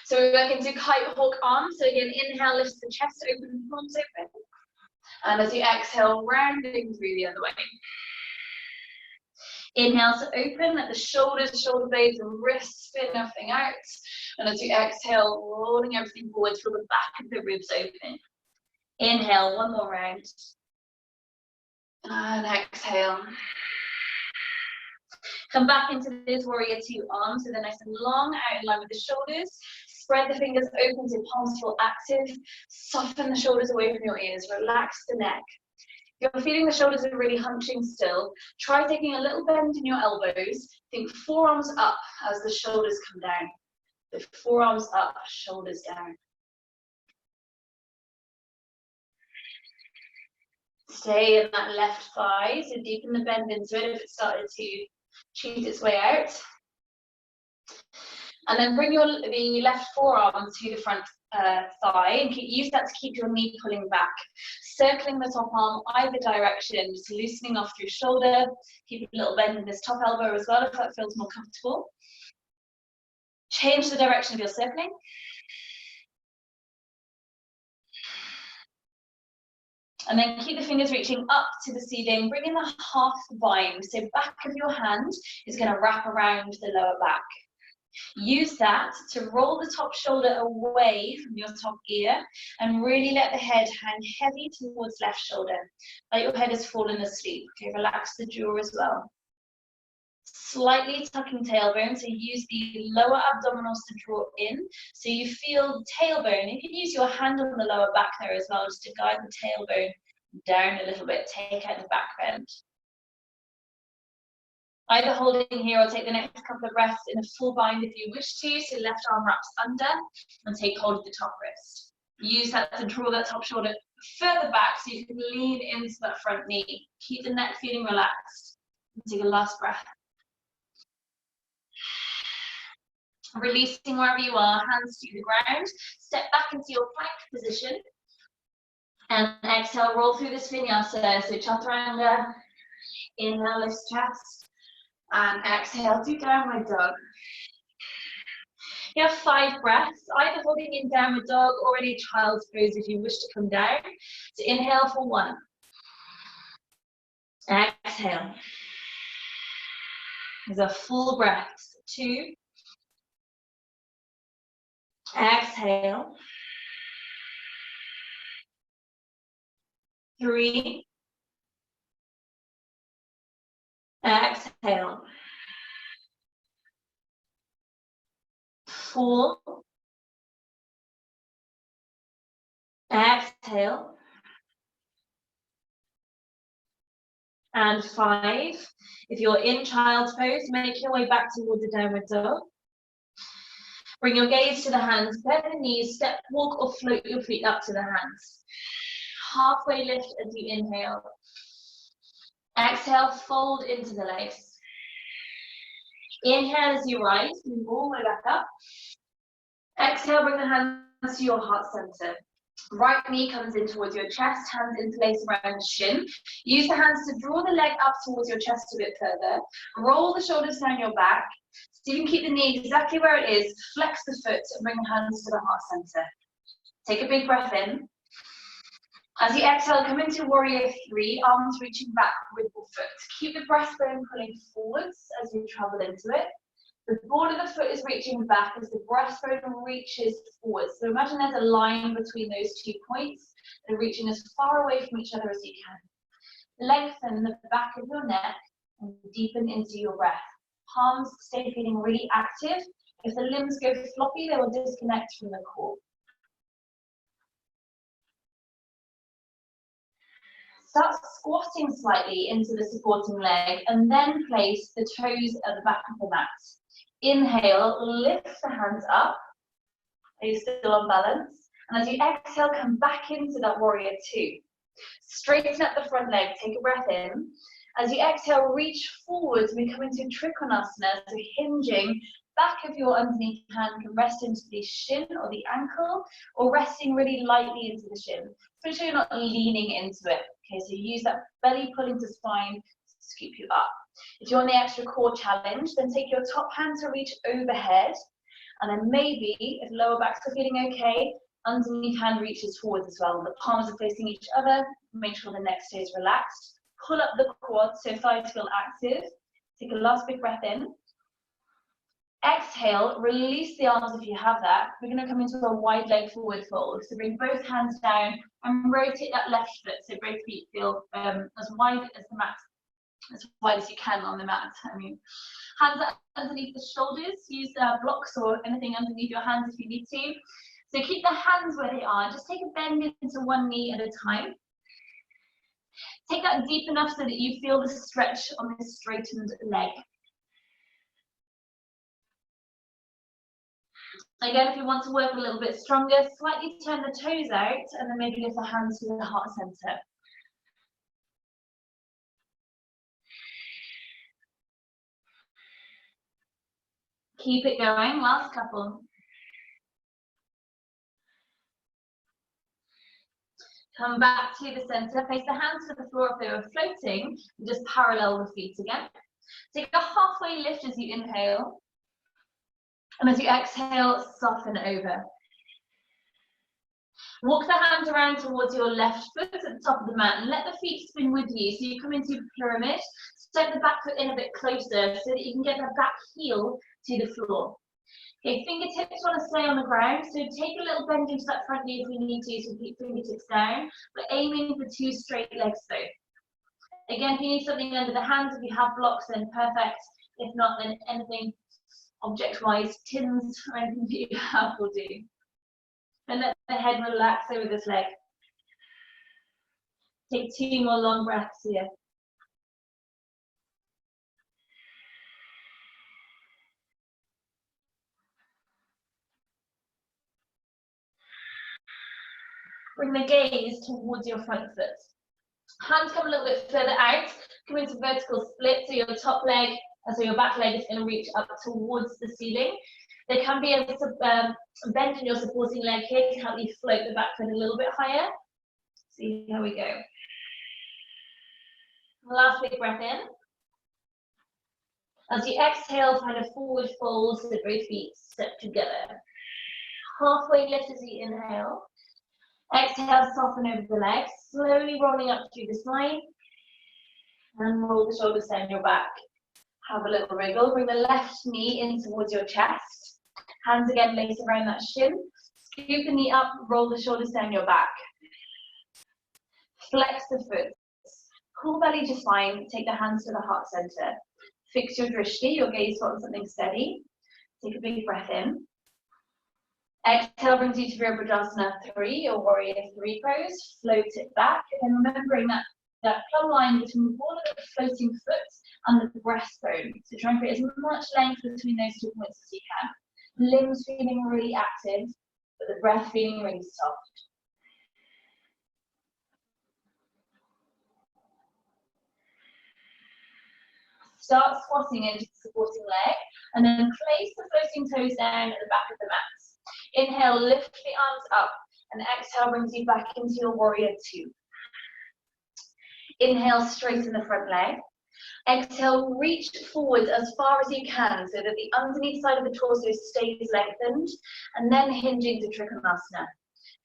So we're working to kite hawk arms. So again, inhale, lift the chest open and palms open. And as you exhale, rounding through the other way. Inhale to open, let the shoulders, shoulder blades and wrists spin everything out. And as you exhale, rolling everything forward, feel the back of the ribs open. Inhale, one more round. And exhale. Come back into this warrior two arms, so they're nice and long, out in line with the shoulders. Spread the fingers open so palms feel active. Soften the shoulders away from your ears. Relax the neck. If you're feeling the shoulders are really hunching still, try taking a little bend in your elbows. Think forearms up as the shoulders come down. The forearms up, shoulders down. Stay in that left thigh, so deepen the bend into it if it started to cheat its way out. And then bring the left forearm to the front thigh and use that to keep your knee pulling back. Circling the top arm either direction, just loosening off through shoulder. Keep a little bend in this top elbow as well if that feels more comfortable. Change the direction of your circling. And then keep the fingers reaching up to the ceiling, bring in the half bind. So back of your hand is going to wrap around the lower back. Use that to roll the top shoulder away from your top ear and really let the head hang heavy towards left shoulder. Like your head has fallen asleep. Okay, relax the jaw as well. Slightly tucking tailbone, so use the lower abdominals to draw in. So you feel the tailbone. You can use your hand on the lower back there as well, just to guide the tailbone down a little bit, take out the back bend. Either holding here or take the next couple of breaths in a full bind if you wish to. So left arm wraps under and take hold of the top wrist. Use that to draw that top shoulder further back so you can lean into that front knee. Keep the neck feeling relaxed. And take a last breath. Releasing wherever you are, hands to the ground. Step back into your plank position. And exhale, roll through this vinyasa. So chaturanga, inhale, lift chest. And exhale to downward dog. You have 5 breaths, either holding in downward dog or any child's pose if you wish to come down. So inhale for 1. Exhale. There's a full breath. 2. Exhale. 3. Exhale. 4. Exhale. And 5. If you're in child's pose, make your way back towards the downward dog. Bring your gaze to the hands, bend the knees, step, walk or float your feet up to the hands. Halfway lift as you inhale. Exhale, fold into the legs. Inhale as you rise, move all the way back up. Exhale, bring the hands to your heart center. Right knee comes in towards your chest, hands interlace around the shin. Use the hands to draw the leg up towards your chest a bit further. Roll the shoulders down your back. So you can keep the knee exactly where it is. Flex the foot and bring the hands to the heart center. Take a big breath in. As you exhale, come into warrior 3, arms reaching back with the foot. Keep the breastbone pulling forwards as you travel into it. The ball of the foot is reaching back as the breastbone reaches forward. So imagine there's a line between those 2 points and reaching as far away from each other as you can. Lengthen the back of your neck and deepen into your breath. Palms stay feeling really active. If the limbs go floppy, they will disconnect from the core. Start squatting slightly into the supporting leg and then place the toes at the back of the mat. Inhale, lift the hands up. Are you still on balance? And as you exhale, come back into that warrior 2. Straighten up the front leg, take a breath in. As you exhale, reach forwards, we come into Trikonasana, so hinging. Back of your underneath hand can rest into the shin or the ankle, or resting really lightly into the shin. So make sure you're not leaning into it. Okay, so use that belly pulling to spine to scoop you up. If you're on the extra core challenge, then take your top hand to reach overhead. And then maybe, if lower backs are feeling okay, underneath hand reaches forwards as well. The palms are facing each other. Make sure the neck stays relaxed. Pull up the quads so thighs feel active. Take a last big breath in. Exhale, release the arms if you have that. We're going to come into a wide leg forward fold. So bring both hands down and rotate that left foot so both feet feel as wide as the mat, as wide as you can on the mat. I mean, hands underneath the shoulders. Use blocks or anything underneath your hands if you need to. So keep the hands where they are. Just take a bend into one knee at a time. Take that deep enough so that you feel the stretch on this straightened leg. Again, if you want to work a little bit stronger, slightly turn the toes out and then maybe lift the hands to the heart center. Keep it going, last couple. Come back to the center, place the hands to the floor if they were floating, and just parallel the feet again. Take a halfway lift as you inhale. And as you exhale, soften over. Walk the hands around towards your left foot at the top of the mat and let the feet spin with you. So you come into pyramid, step the back foot in a bit closer so that you can get the back heel to the floor. Okay, fingertips want to stay on the ground, so take a little bend into that front knee if you need to, so keep fingertips down, but aiming for 2 straight legs though. Again, if you need something under the hands, if you have blocks, then perfect. If not, then anything object-wise, tins or anything that you have will do. And let the head relax over this leg. Take 2 more long breaths here. Bring the gaze towards your front foot. Hands come a little bit further out, come into vertical split, so your top leg, so your back leg is going to reach up towards the ceiling. There can be a bend in your supporting leg here to help you float the back foot a little bit higher. See, here we go. Last big breath in. As you exhale, find a forward fold so that both feet step together. Halfway lift as you inhale. Exhale, soften over the legs, slowly rolling up through the spine. And roll the shoulders down your back. Have a little wriggle. Bring the left knee in towards your chest. Hands again lace around that shin. Scoop the knee up, roll the shoulders down your back. Flex the foot. Cool belly to spine. Take the hands to the heart center. Fix your drishti, your gaze on something steady. Take a big breath in. Exhale brings you to Virabhadrasana 3 or Warrior 3 pose. Float it back, and remembering that plumb line between the ball of the floating foot and the breastbone. So try and create as much length between those 2 points as you can. Limbs feeling really active, but the breath feeling really soft. Start squatting into the supporting leg, and then place the floating toes down at the back of the mat. Inhale, lift the arms up, and exhale brings you back into your Warrior 2. Inhale, straighten the front leg. Exhale, reach forward as far as you can so that the underneath side of the torso stays lengthened, and then hinging to Trikonasana.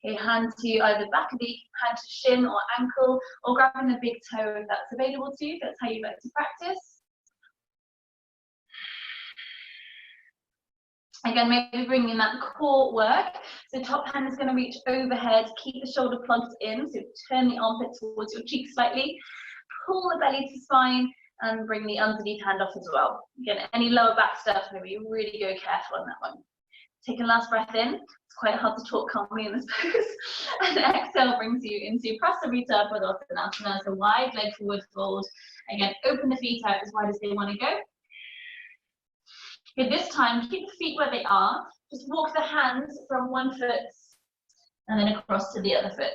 Okay, hand to either back of the hand to shin or ankle, or grabbing the big toe if that's available to you. That's how you like to practice. Again, maybe bringing that core work. So top hand is going to reach overhead, keep the shoulder plugged in, so turn the armpit towards your cheek slightly, pull the belly to spine, and bring the underneath hand off as well. Again, any lower back stuff, maybe really go careful on that one. Take a last breath in. It's quite hard to talk calmly in this pose. And exhale brings you into Prasarita Padottanasana, so wide leg forward fold. Again, open the feet out as wide as they want to go. Okay, this time, keep the feet where they are. Just walk the hands from one foot and then across to the other foot.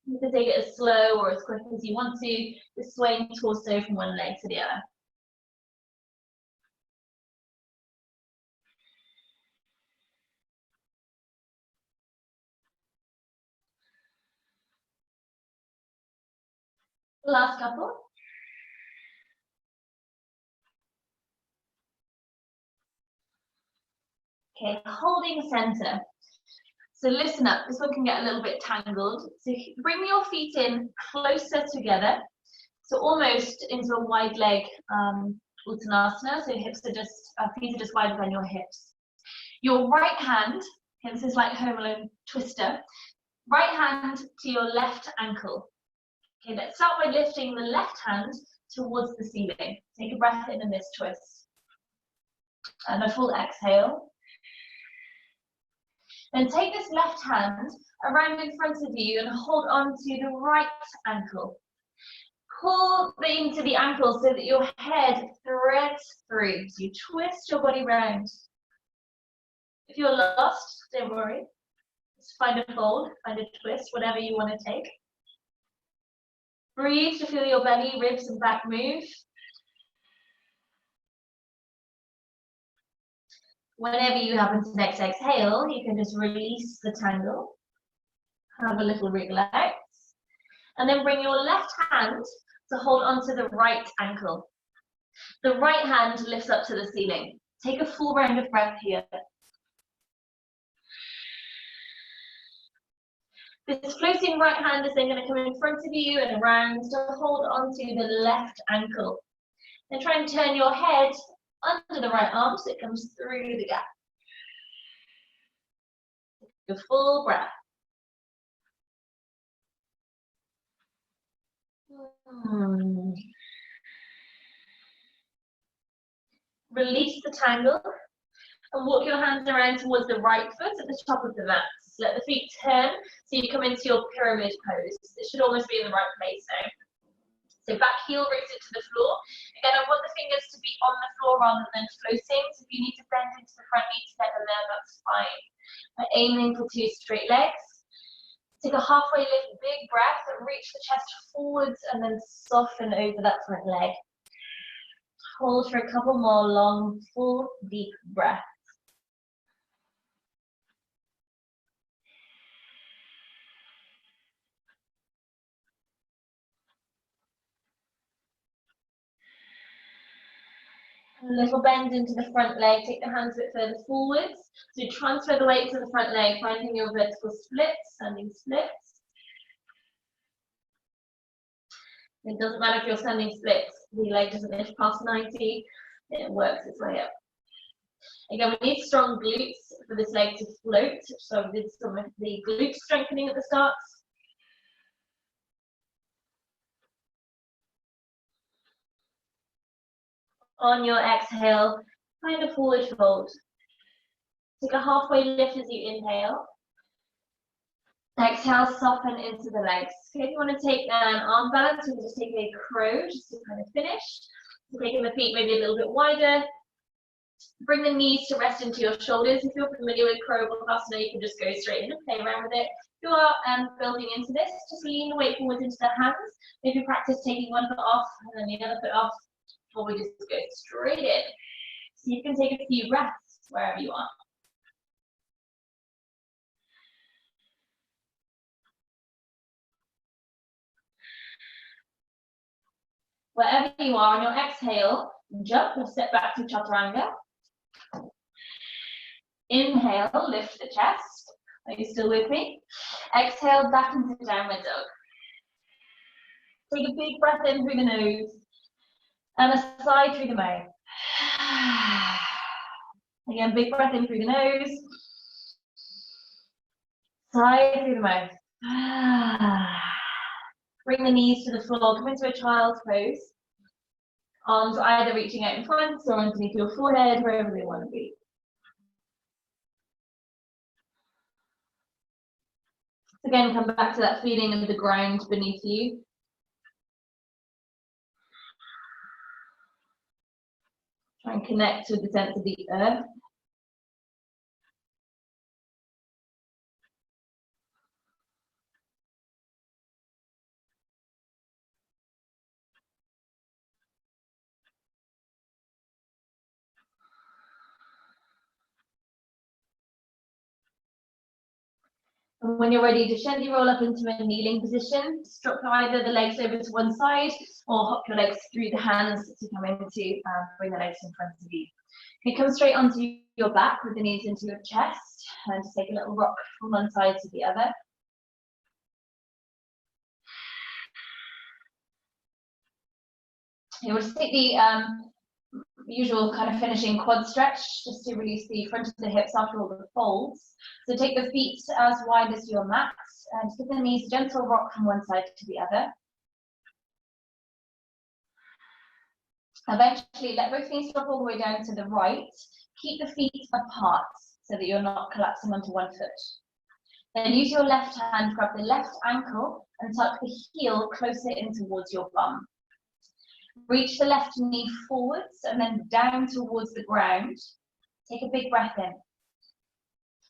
You can take it as slow or as quick as you want to, just swaying torso from one leg to the other. Last couple. Okay, holding center. So listen up, this one can get a little bit tangled. So bring your feet in closer together. So almost into a wide leg Uttanasana, so hips are just, feet are just wider than your hips. Your right hand, okay, this is like Home Alone twister, right hand to your left ankle. Okay, let's start by lifting the left hand towards the ceiling. Take a breath in this twist. And a full exhale. Then take this left hand around in front of you and hold on to the right ankle. Pull into the ankle so that your head threads through. So you twist your body round. If you're lost, don't worry. Just find a fold, find a twist, whatever you want to take. Breathe to feel your belly, ribs, and back move. Whenever you happen to next exhale, you can just release the tangle. Have a little relax. And then bring your left hand to hold onto the right ankle. The right hand lifts up to the ceiling. Take a full round of breath here. This floating right hand is then going to come in front of you and around to hold onto the left ankle. Then try and turn your head under the right arm so it comes through the gap. Take a full breath. Release the tangle and walk your hands around towards the right foot at the top of the mat. So let the feet turn so you come into your pyramid pose. It should almost be in the right place now. So back heel rooted to the floor. Again, I want the fingers to be on the floor rather than floating. So if you need to bend into the front knee to get them there, that's fine. We're aiming for 2 straight legs. Take a halfway lift, big breath, and reach the chest forwards and then soften over that front leg. Hold for a couple more long, full, deep breaths. A little bend into the front leg, take the hands a bit further forwards. So transfer the weight to the front leg, finding your vertical splits, standing splits. It doesn't matter if you're standing splits, the leg doesn't lift past 90, it works its way up. Again, we need strong glutes for this leg to float, so we did some of the glute strengthening at the start. On your exhale, find a forward fold. Take a halfway lift as you inhale. Exhale, soften into the legs. Okay, if you want to take an arm balance, you can just take a crow just to kind of finish. So taking the feet maybe a little bit wider. Bring the knees to rest into your shoulders. If you're familiar with crow asana, you can just go straight in and play around with it. If you are building into this, just lean the weight forwards into the hands. Maybe practice taking one foot off and then the other foot off, or we just go straight in. So you can take a few breaths wherever you are. Wherever you are, on your exhale, jump or step back to chaturanga. Inhale, lift the chest. Are you still with me? Exhale, back into downward dog. Take a big breath in through the nose and a sigh through the mouth. Again, big breath in through the nose. Sigh through the mouth. Bring the knees to the floor, come into a child's pose. Arms either reaching out in front or underneath your forehead, wherever they want to be. Again, come back to that feeling of the ground beneath you. Try and connect with the sense of the earth. And when you're ready to gently roll up into a kneeling position, just drop either the legs over to one side or hop your legs through the hands to come into, bring the legs in front of you. You come straight onto your back with the knees into your chest and just take a little rock from one side to the other. You will just take the usual kind of finishing quad stretch just to release the front of the hips after all the folds. So take the feet as wide as your mat and give the knees a gentle rock from one side to the other. Eventually, let both knees drop all the way down to the right. Keep the feet apart so that you're not collapsing onto one foot. Then use your left hand, grab the left ankle and tuck the heel closer in towards your bum. Reach the left knee forwards and then down towards the ground. Take a big breath in.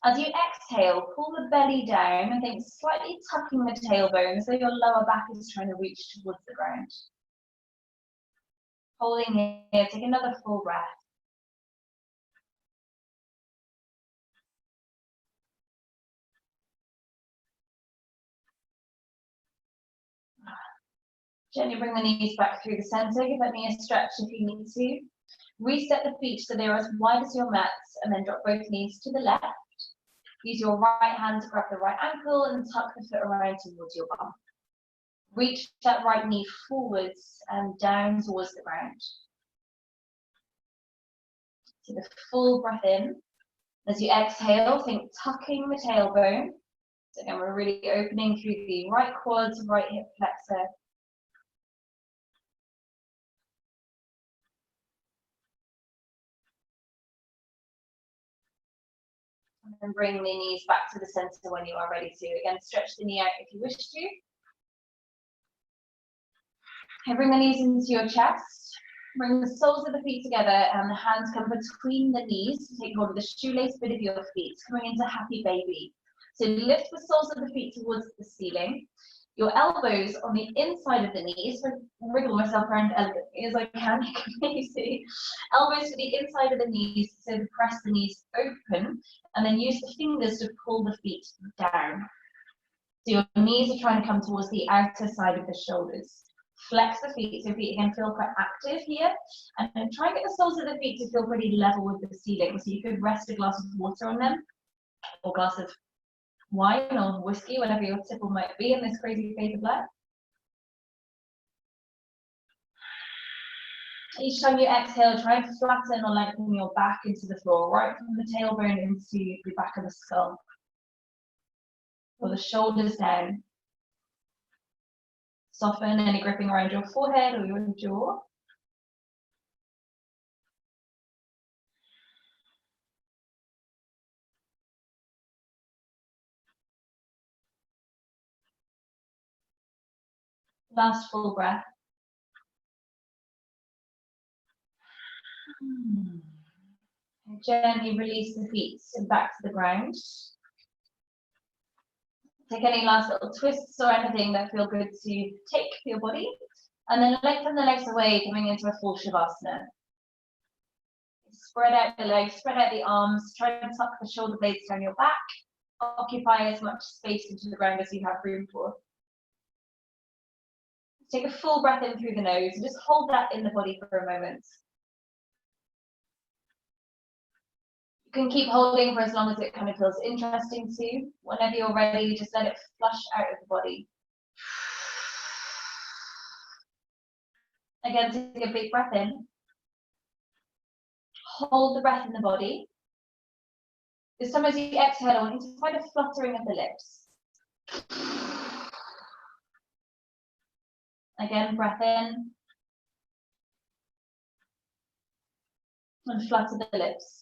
As you exhale, pull the belly down and think slightly tucking the tailbone so your lower back is trying to reach towards the ground. Holding here, take another full breath. Gently bring the knees back through the center. Give that knee a stretch if you need to. Reset the feet so they're as wide as your mats and then drop both knees to the left. Use your right hand to grab the right ankle and tuck the foot around towards your bum. Reach that right knee forwards and down towards the ground. Take a full breath in. As you exhale, think tucking the tailbone. So again, we're really opening through the right quads, right hip flexor. And bring the knees back to the center when you are ready to. Again, stretch the knee out if you wish to. Okay, bring the knees into your chest. Bring the soles of the feet together and the hands come between the knees to take hold of the shoelace bit of your feet, coming into happy baby. So lift the soles of the feet towards the ceiling. Your elbows on the inside of the knees. So wriggle myself around elegantly as I can. You can maybe see. Elbows to the inside of the knees, so press the knees open, and then use the fingers to pull the feet down. So your knees are trying to come towards the outer side of the shoulders. Flex the feet, so feet again feel quite active here, and then try and get the soles of the feet to feel pretty level with the ceiling. So you could rest a glass of water on them, or a glass of wine or whiskey, whatever your tipple might be in this crazy phase of life. Each time you exhale, try and flatten or lengthen your back into the floor, right from the tailbone into the back of the skull, or the shoulders down. Soften any gripping around your forehead or your jaw. Last full breath. And gently release the feet back to the ground. Take any last little twists or anything that feel good to take for your body. And then lengthen the legs away, coming into a full Shavasana. Spread out the legs, spread out the arms, try and tuck the shoulder blades down your back. Occupy as much space into the ground as you have room for. Take a full breath in through the nose and just hold that in the body for a moment. You can keep holding for as long as it kind of feels interesting to you. Whenever you're ready, just let it flush out of the body. Again, take a big breath in. Hold the breath in the body. This time as you exhale, I want you to find a fluttering of the lips. Again, breath in. And flutter the lips.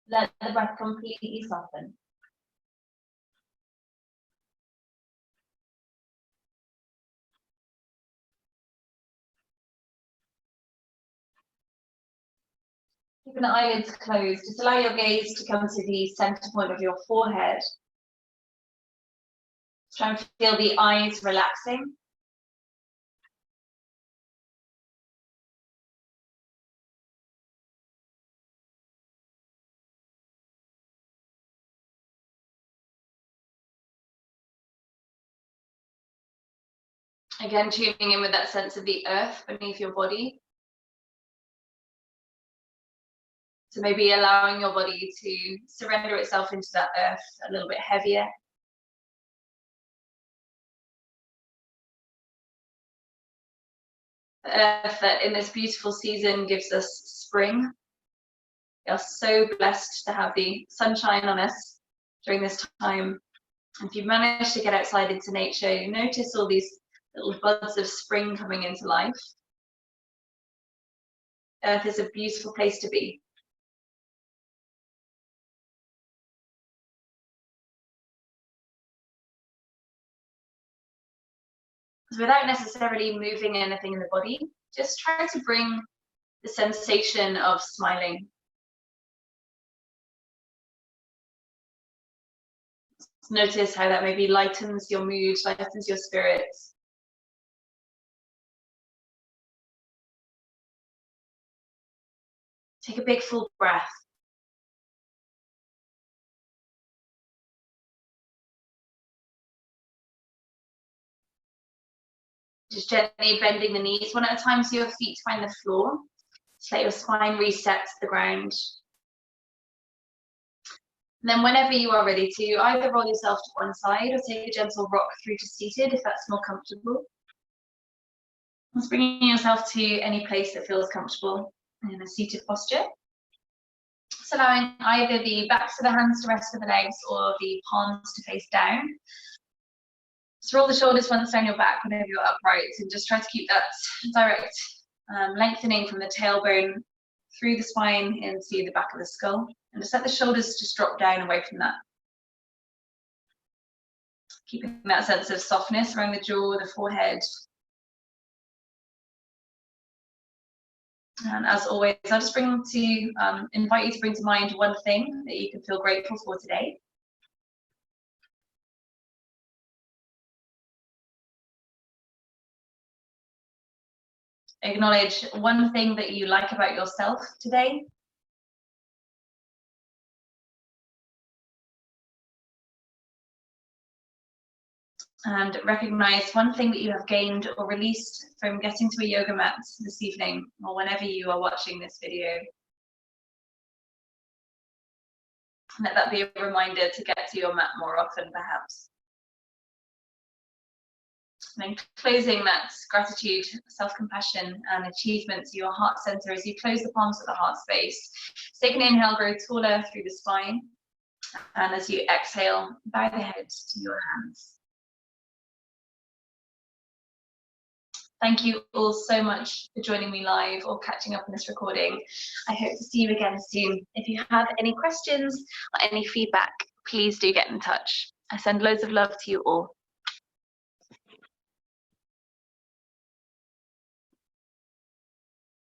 Let the breath completely soften. Keeping the eyelids closed, just allow your gaze to come to the center point of your forehead. Try and feel the eyes relaxing. Again, tuning in with that sense of the earth beneath your body. So maybe allowing your body to surrender itself into that earth a little bit heavier. The earth that in this beautiful season gives us spring. We are so blessed to have the sunshine on us during this time. If you've managed to get outside into nature, you notice all these little buds of spring coming into life. Earth is a beautiful place to be. Without necessarily moving anything in the body, just try to bring the sensation of smiling. Notice how that maybe lightens your mood, lightens your spirits. Take a big full breath. Just gently bending the knees one at a time so your feet find the floor. Just let your spine reset to the ground. And then whenever you are ready to, either roll yourself to one side or take a gentle rock through to seated if that's more comfortable. Just bringing yourself to any place that feels comfortable in a seated posture. Just allowing either the backs of the hands to rest with the legs or the palms to face down. Just roll the shoulders once down your back whenever you're upright and just try to keep that direct lengthening from the tailbone through the spine into the back of the skull, and just let the shoulders just drop down away from that. Keeping that sense of softness around the jaw, the forehead. And as always, I'll just invite you to bring to mind one thing that you can feel grateful for today. Acknowledge one thing that you like about yourself today. And recognize one thing that you have gained or released from getting to a yoga mat this evening, or whenever you are watching this video. Let that be a reminder to get to your mat more often, perhaps. And then closing that gratitude, self-compassion and achievement to your heart center as you close the palms of the heart space. Take an inhale, grow taller through the spine. And as you exhale, bow the head to your hands. Thank you all so much for joining me live or catching up on this recording. I hope to see you again soon. If you have any questions or any feedback, please do get in touch. I send loads of love to you all.